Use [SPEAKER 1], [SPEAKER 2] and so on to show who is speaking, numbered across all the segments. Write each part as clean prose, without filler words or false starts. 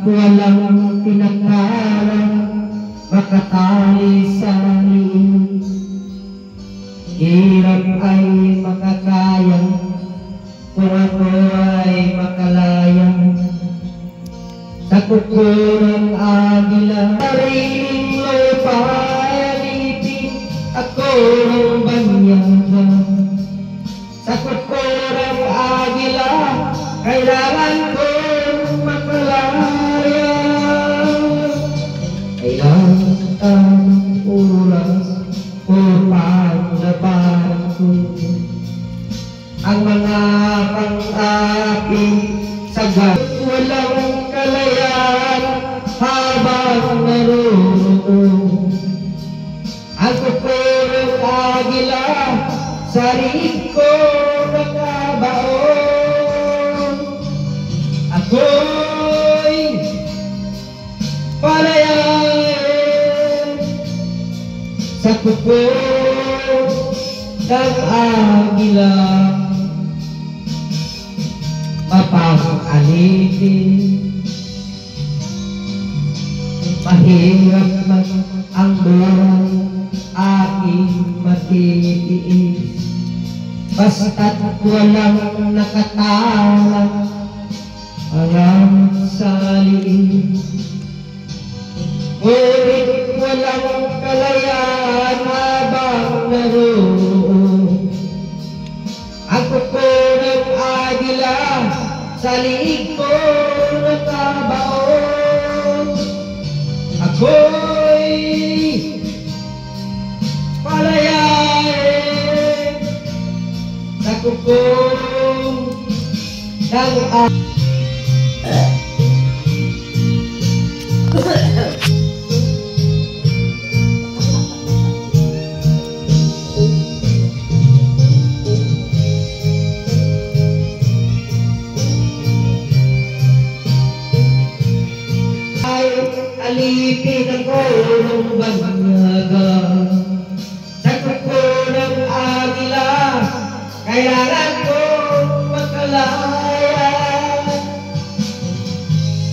[SPEAKER 1] walang tinatawag makatali sa liin. Hirap ay makakaya kung ako ay makalaya. Sa kuko ng agila, sariling lupa alipin, ako ng banyaga. Sa kuko ng agila, kailangan kong makalaya. Kailangan ang oras upang labanan ko ang mga pang-aking sagat. Walang kalayaan habang naroon ang kukurong agila, sarili ko nakabaon. Ako'y palayain sa kukurong ng agila, mapapalitin. Mahirap man ang buhay aking matitiis, basta't walang nakatalang hanggang sa liin. Ngunit walang kalayaan habang naroon ang kuko ng agila, sa liig ko nakabaon. Ako'y palayain sa kuko ng agila. Alipin ako ng banyaga sa kuko ng agila, kailangan kong makalaya.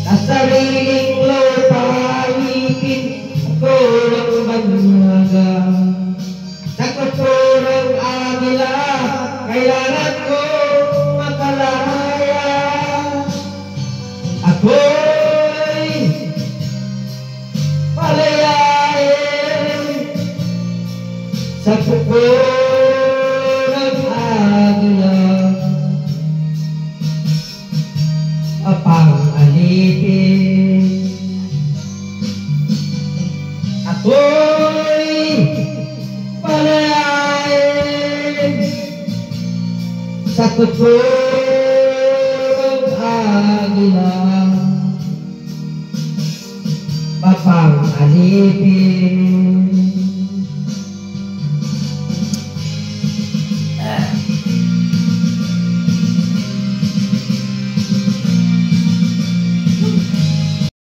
[SPEAKER 1] Sa sariling lupa alipin ako ng banyaga sa kuko ng agila, kailangan kong makalaya. Ako sa kuko ng agila, pang-alipin. Ako'y palayain sa kuko ng agila, pang-alipin.